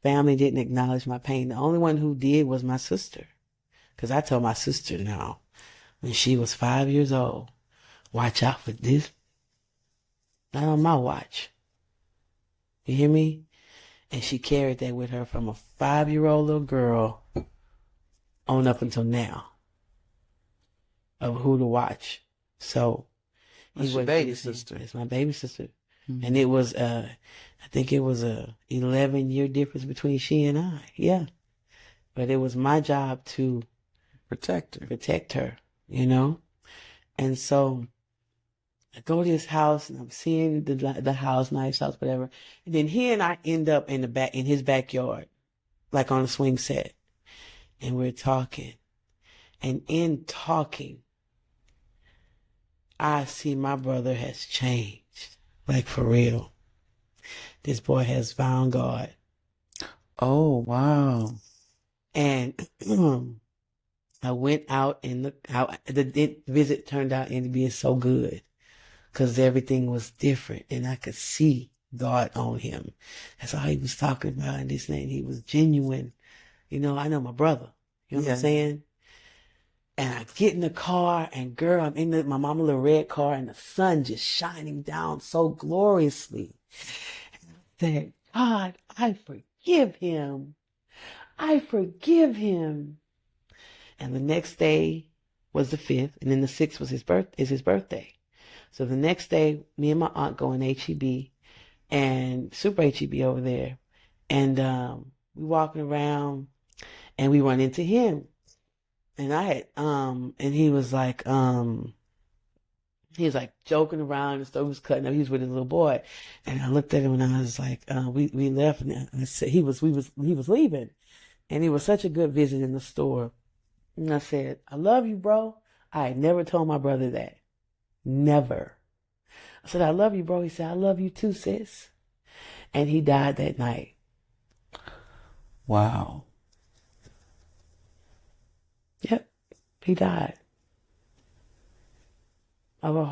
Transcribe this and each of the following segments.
family didn't acknowledge my pain. The only one who did was my sister. Because I told my sister now, when she was 5 years old, watch out for this. Not on my watch. You hear me? And she carried that with her from a 5-year-old little girl on up until now. Of who to watch. So What's your baby sister? It's my baby sister. Mm-hmm. And it was I think it was a 11-year difference between she and I. Yeah. But it was my job to protect her, you know? And so I go to his house and I'm seeing the house, nice house, whatever. And then he and I end up in his backyard, like on a swing set. And we're talking. And in talking, I see my brother has changed, like for real. This boy has found God. Oh, wow. And I went out and looked out. The visit turned out into being so good because everything was different and I could see God on him. That's all he was talking about and this and that. He was genuine. You know, I know my brother. You know what I'm saying? And I get in the car and girl, I'm in my mama little red car and the sun just shining down so gloriously. And I said, God, I forgive him. I forgive him. And the next day was the 5th, and then the 6th was his birthday. So the next day, me and my aunt go in HEB and Super HEB over there. And we walking around and we run into him. And I had, and he was like joking around, the stove was cutting up. He was with his little boy. And I looked at him and I was like, we left and I said, he was leaving. And he was such a good visit in the store. And I said, I love you, bro. I had never told my brother that. Never. I said, I love you, bro. He said, I love you too, sis. And he died that night. Wow. Yep. He died of a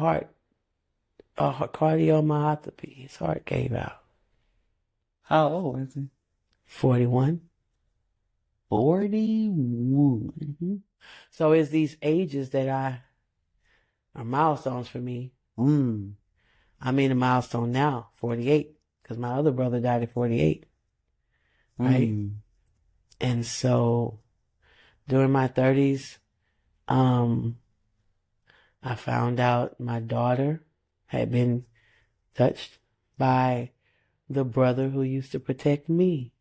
cardiomyopathy. His heart gave out. How old is he? 41. 41. Mm-hmm. So it's these ages that are milestones for me. I'm in a milestone now, 48, because my other brother died at 48. Right? And so during my 30s, I found out my daughter had been touched by the brother who used to protect me.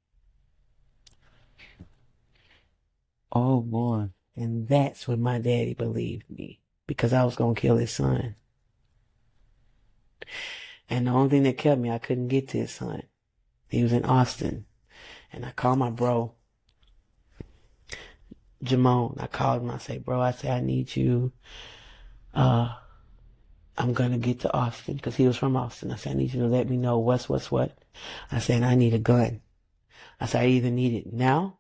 Oh, boy. And that's when my daddy believed me, because I was going to kill his son. And the only thing that kept me, I couldn't get to his son. He was in Austin. And I called my bro, Jamone. I called him. I said, bro, I need you. I'm going to get to Austin, because he was from Austin. I said, I need you to let me know what's what. I said, I need a gun. I said, I either need it now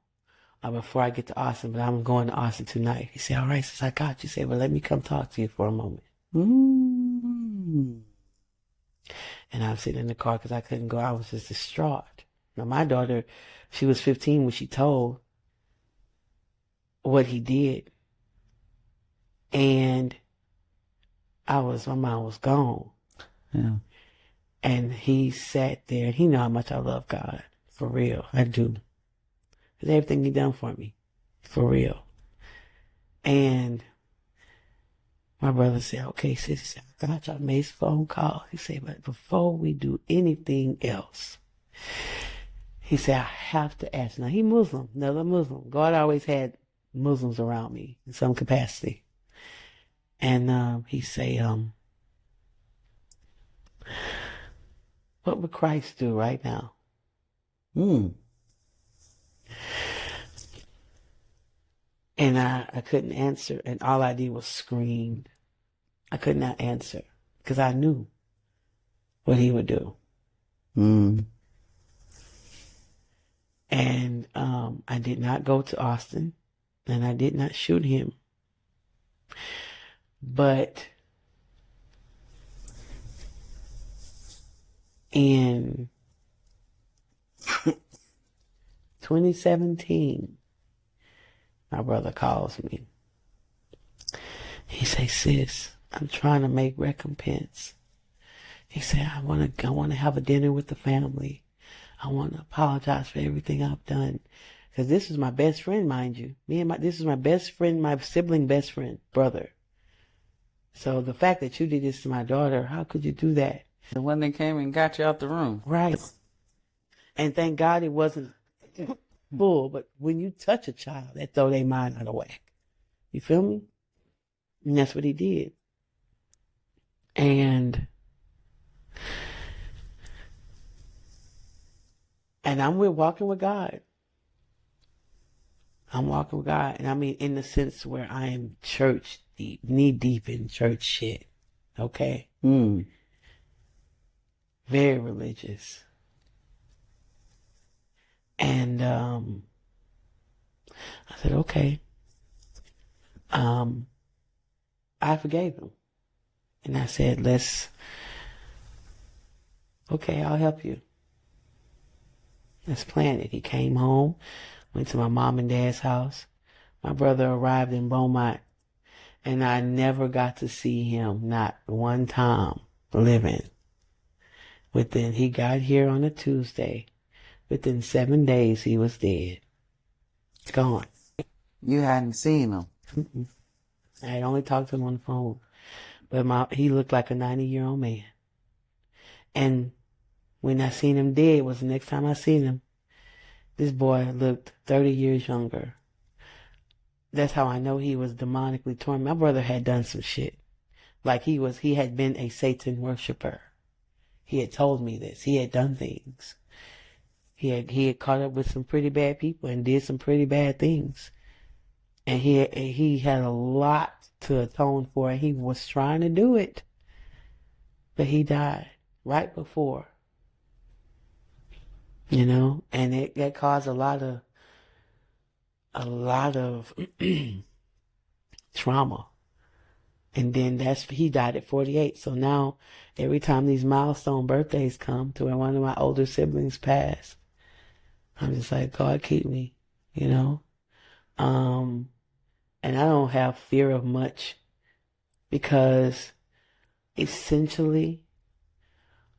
or before I get to Austin, but I'm going to Austin tonight. He said, all right, sis, I got you. He said, well, let me come talk to you for a moment. And I was sitting in the car because I couldn't go. I was just distraught. Now, my daughter, she was 15 when she told what he did. And my mind was gone. Yeah. And he sat there, and he knew how much I love God. For real. I do. Because everything he done for me. For real. And my brother said, okay, sis, he said, I got you. I made some phone calls. He said, but before we do anything else, he said, I have to ask. Now, he Muslim, another Muslim. God always had Muslims around me in some capacity. And he say, what would Christ do right now? And I couldn't answer, and all I did was scream. I could not answer because I knew what he would do. And I did not go to Austin, and I did not shoot him. But in 2017, my brother calls me. He say, sis, I'm trying to make recompense. He said, I want to have a dinner with the family. I want to apologize for everything I've done. Because this is my best friend, mind you. This is my best friend, my sibling best friend, brother. So the fact that you did this to my daughter, how could you do that? The one that came and got you out the room. Right. And thank God it wasn't full. But when you touch a child, that throw their mind out of whack. You feel me? And that's what he did. And I'm walking with God. I'm walking with God. And I mean, in the sense where I am church deep, knee deep in church shit. Okay? Very religious. And I said, okay. I forgave him. And I said, okay, I'll help you. Let's plan it. He came home, went to my mom and dad's house. My brother arrived in Beaumont, and I never got to see him, not one time, living. He got here on a Tuesday. Within 7 days, he was dead. Gone. You hadn't seen him. Mm-mm. I had only talked to him on the phone. But he looked like a 90-year-old man. And when I seen him dead was the next time I seen him. This boy looked 30 years younger. That's how I know he was demonically torn. My brother had done some shit. Like he had been a Satan worshiper. He had told me this. He had done things. He had caught up with some pretty bad people and did some pretty bad things. And he had a lot to atone for, and he was trying to do it. But he died right before. You know, and that caused a lot of trauma. And then he died at 48. So now every time these milestone birthdays come to where one of my older siblings passed, I'm just like, God keep me, you know? And I don't have fear of much because essentially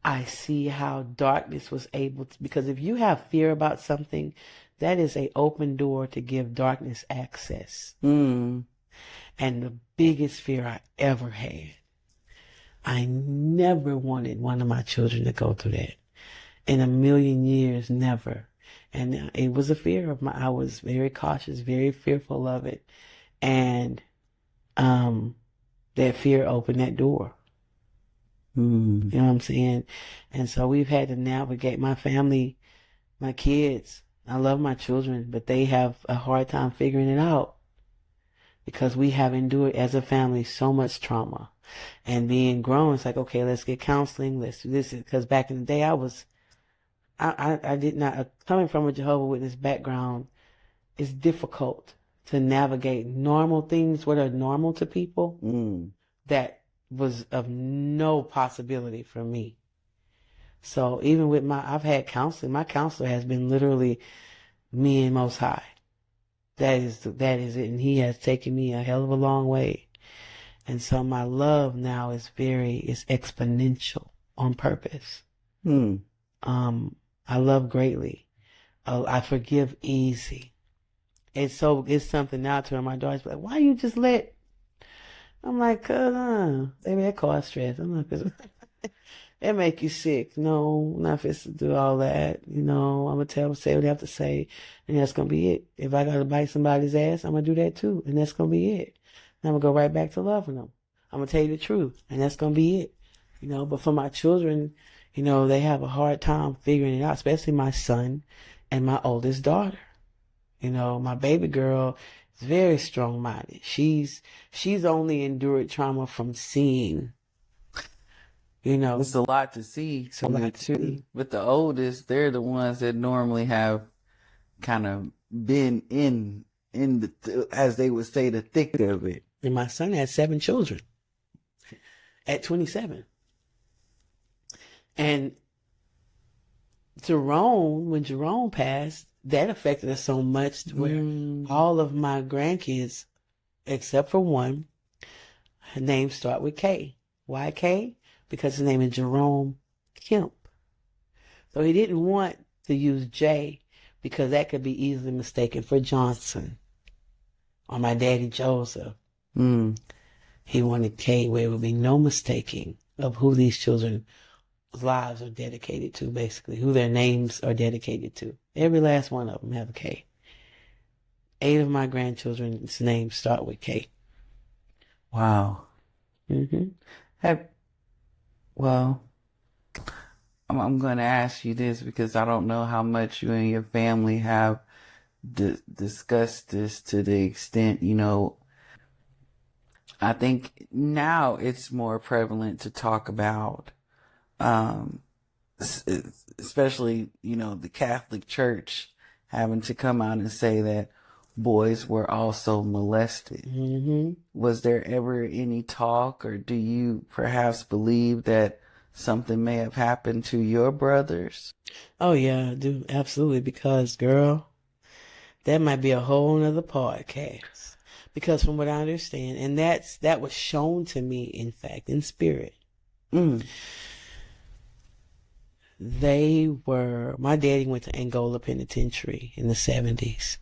I see how darkness was able to, because if you have fear about something, that is an open door to give darkness access. And the biggest fear I ever had, I never wanted one of my children to go through that. In a million years, never. And it was a fear of mine. I was very cautious, very fearful of it. And that fear opened that door. You know what I'm saying? And so we've had to navigate my family, my kids. I love my children, but they have a hard time figuring it out because we have endured as a family so much trauma. And being grown, it's like, okay, let's get counseling. Let's do this. Because back in the day, I did not, coming from a Jehovah's Witness background, it's difficult to navigate normal things, what are normal to people. That was of no possibility for me. So even with I've had counseling. My counselor has been literally me and Most High. That is it. And he has taken me a hell of a long way. And so my love now is exponential on purpose. I love greatly. I forgive easy. It's something now to where my daughter's like, why you just let? I'm like, maybe that cause stress. I'm like, that make you sick. No, I'm not fit to do all that. You know, I'm gonna say what I have to say, and that's gonna be it. If I gotta bite somebody's ass, I'm gonna do that too, and that's gonna be it. And I'm gonna go right back to loving them. I'm gonna tell you the truth, and that's gonna be it. You know, but for my children, you know, they have a hard time figuring it out, especially my son and my oldest daughter. You know, my baby girl is very strong-minded. She's only endured trauma from seeing. You know, It's a lot to see. It's a lot to see. With the oldest, they're the ones that normally have kind of been in the, as they would say, the thick of it. And my son had 7 children at 27. And when Jerome passed, that affected us so much to where all of my grandkids, except for one, her name start with K. Why K? Because his name is Jerome Kemp. So he didn't want to use J because that could be easily mistaken for Johnson or my daddy Joseph. He wanted K where there would be no mistaking of who these children's lives are dedicated to, basically, who their names are dedicated to. Every last one of them have a K. 8 of my grandchildren's names start with K. Wow. Well, I'm going to ask you this because I don't know how much you and your family have discussed this to the extent, you know, I think now it's more prevalent to talk about, especially, you know, the Catholic Church having to come out and say that boys were also molested. Was there ever any talk, or do you perhaps believe that something may have happened to your brothers? Oh, yeah, I do. Absolutely. Because, girl, that might be a whole nother podcast. Because from what I understand, and that was shown to me, in fact, in spirit. My daddy went to Angola Penitentiary in the 70s.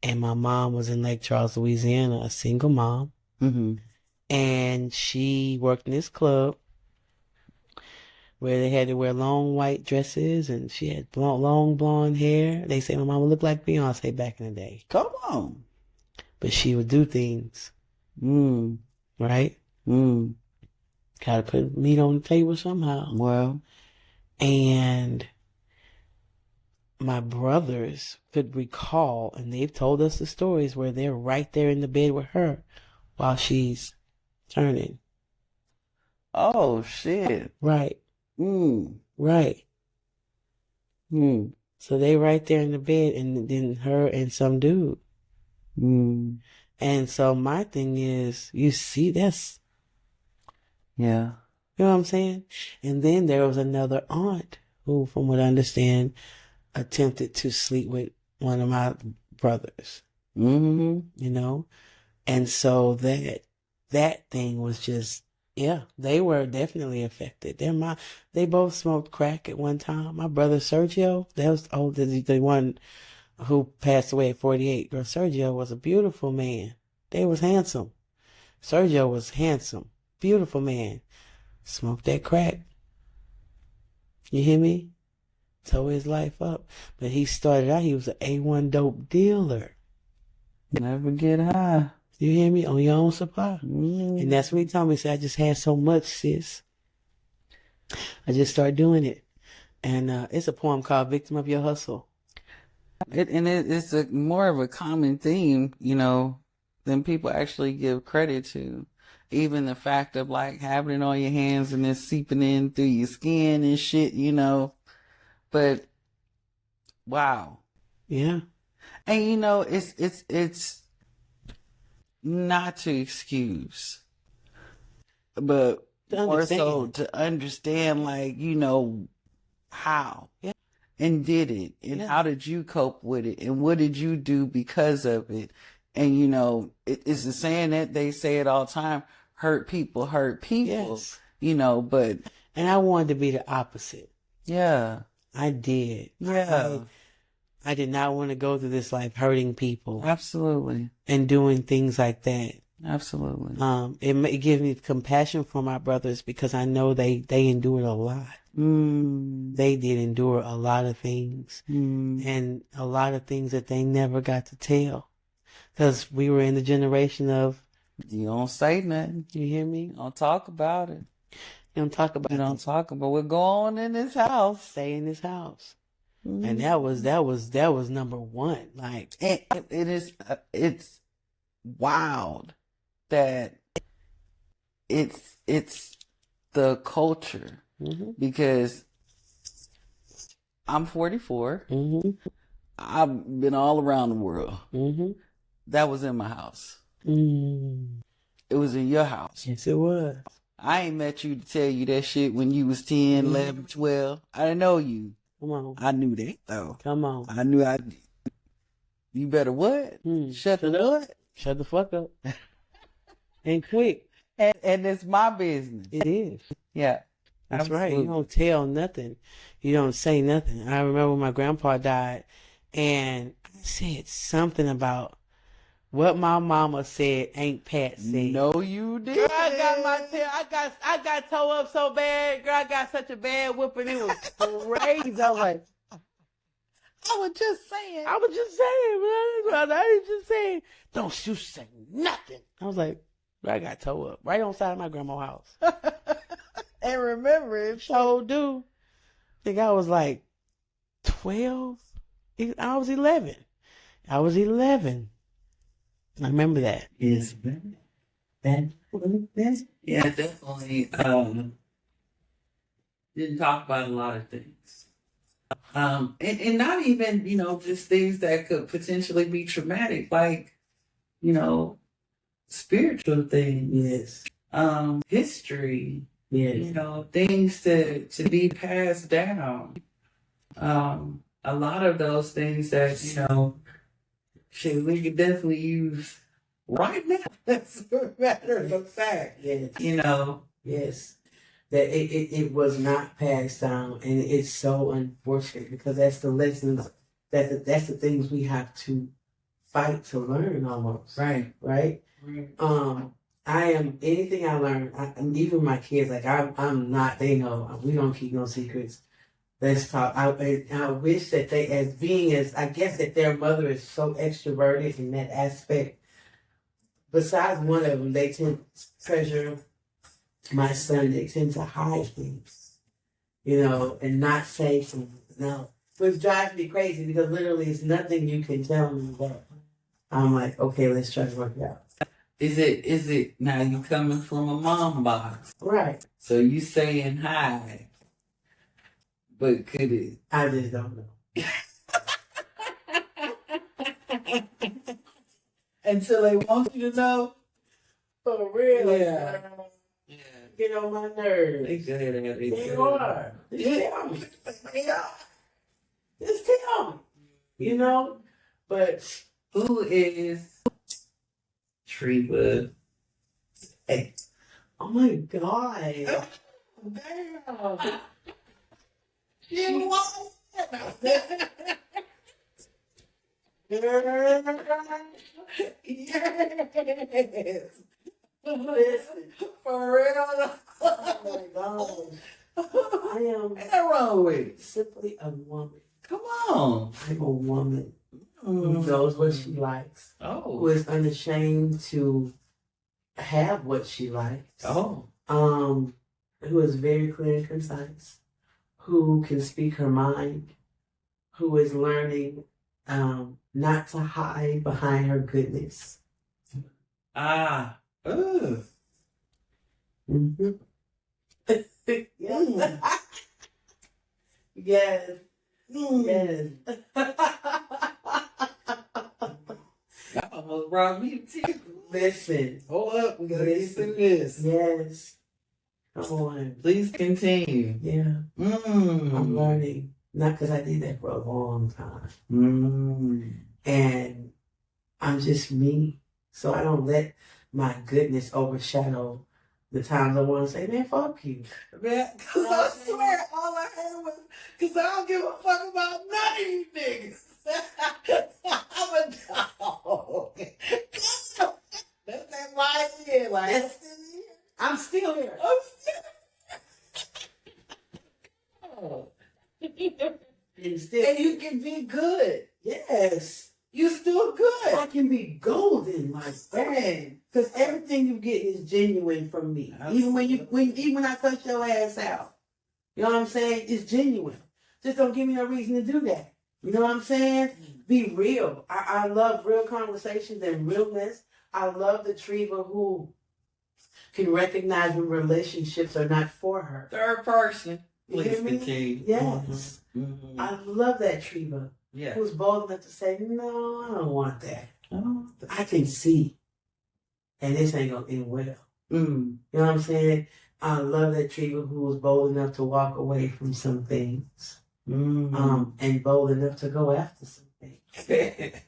And my mom was in Lake Charles, Louisiana, a single mom. And she worked in this club where they had to wear long white dresses, and she had long blonde hair. They say my mama looked like Beyonce back in the day. Come on. But she would do things. Right? Gotta put meat on the table somehow. Well. And my brothers could recall, and they've told us the stories where they're right there in the bed with her while she's turning. Oh, shit. Right. Right. So they right there in the bed, and then her and some dude. And so my thing is, you see, that's... Yeah. You know what I'm saying? And then there was another aunt who, from what I understand, attempted to sleep with one of my brothers. You know? And so that thing was just, yeah, they were definitely affected. They both smoked crack at one time. My brother Sergio, that was the one who passed away at 48. Girl, Sergio was a beautiful man. They was handsome. Sergio was handsome. Beautiful man. Smoked that crack. You hear me? Tore his life up. But he started out, he was an A1 dope dealer. Never get high. You hear me? On your own supply. And that's what he told me. He said, I just had so much, sis. I just started doing it. And it's a poem called Victim of Your Hustle. It's more of a common theme, you know, than people actually give credit to. Even the fact of like having it on your hands and it's seeping in through your skin and shit, you know. But wow. Yeah. And you know, it's not to excuse, but more so to understand, like, you know, how. Yeah. And did it, and how did you cope with it, and what did you do because of it? And you know, it's the saying that they say it all the time: hurt people, yes. You know, but and I wanted to be the opposite. Yeah, I did. Yeah, I did not want to go through this life hurting people. Absolutely. And doing things like that. Absolutely. It gives me compassion for my brothers because I know they endured a lot. They did endure a lot of things. And a lot of things that they never got to tell. Because we were in the generation of... You don't say nothing. You hear me? You don't talk about it. You don't talk about it. You don't talk about what go on in this house. Stay in this house. And that was number one. Like, it's wild that it's the culture. Because I'm 44. I've been all around the world. That was in my house. It was in your house. Yes, it was. I ain't met you to tell you that shit when you was 10, 11, 12. I didn't know you. Come on. I knew that though. Come on. I knew you better what? Shut the what? Shut the fuck up. And quick. And it's my business. It is. Yeah. That's absolutely. right. You don't tell nothing. You don't say nothing. I remember when my grandpa died and I said something about what my mama said ain't Pat said. No, you did. Girl, I got my tail. I got tore up so bad. Girl, I got such a bad whooping. It was crazy. I was like, I was just saying. I was just saying. Don't you say nothing. I was like, girl, I got tore up right on side of my grandma's house. And remember it. So, dude, I think I was like 12. I was 11. I remember that. Yes, that. Yeah, definitely. Didn't talk about a lot of things. And not even, just things that could potentially be traumatic, like, spiritual things. Yes. History. Yes. Things to be passed down. A lot of those things that, shit, we could definitely use right now. That's a matter of fact. Yes. Yes. That it was not passed down, and it's so unfortunate because that's the lessons, that's the things we have to fight to learn almost. Right. I am anything I learn, and even my kids, like I'm not. They know we don't keep no secrets. Let's talk. I wish that they, I guess that their mother is so extroverted in that aspect. Besides one of them, they tend to treasure my son. They tend to hide things, and not say things. No, which drives me crazy because literally it's nothing you can tell me that I'm like, okay, let's try to work it out. Is it now you coming from a mom box? Right. So you saying hi. But could it? I just don't know. Until they want you to know. For real. Yeah. Get on my nerves. They good at it. They are. Just tell me. Just tell me. But who is Treva? Hey. Oh my God. Damn. You want it? Yes. Listen. For real. Oh my gosh. I am wrong with simply a woman. Come on. I'm a woman who knows what she likes. Oh. Who is unashamed to have what she likes. Oh. Who is very clear and concise. Who can speak her mind. Who is learning not to hide behind her goodness. Ah. Ugh. Mm-hmm. Yes. Yes. That almost brought me to tears. Listen. Hold up, we gotta listen to this. Yes. Come on. Please continue. Yeah. I'm learning. Not because I did that for a long time. And I'm just me. So I don't let my goodness overshadow the times I want to say, man, fuck you. Man, because I swear all I heard was, because I don't give a fuck about none of you niggas. I'm a dog. That's that my head. Like, I'm still here. And you can be good. Yes. You still good. I can be golden, my friend. Because everything you get is genuine from me. Absolutely. Even when I cut your ass out. You know what I'm saying? It's genuine. Just don't give me no reason to do that. You know what I'm saying? Be real. I love real conversations and realness. I love the Treva who can recognize when relationships are not for her. Third person. You Please hear me? continue. Yes. Mm-hmm. I love that Treva. Yeah. Who's bold enough to say, no, I don't want that. Oh. I can see. And this ain't going to end well. You know what I'm saying? I love that Treva who was bold enough to walk away from some things. and bold enough to go after some things.